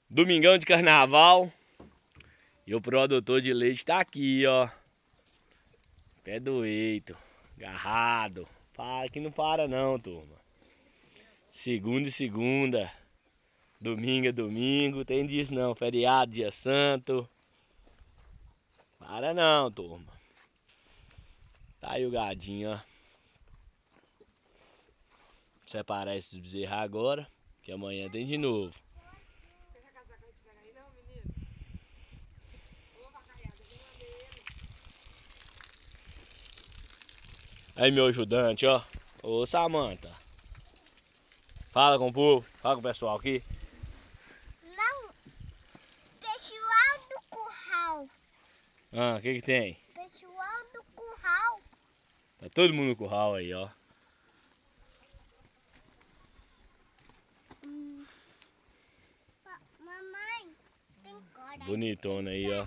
Domingão de carnaval. E o produtor de leite tá aqui, ó. Pé do eito. Agarrado. Para que não para não, turma. Segunda e segunda. Domingo é domingo. Tem disso não. Feriado, dia santo. Para não, turma. Tá aí o gadinho, ó. Separar esses bezerros agora. Que amanhã tem de novo. Aí meu ajudante, ó. Ô Samanta. Fala com o povo. Fala com o pessoal aqui. Não. Pessoal do curral. Ah, o que tem? Pessoal do curral. Tá todo mundo no curral aí, ó. Mamãe, tem coragem. Bonitona aí, ó.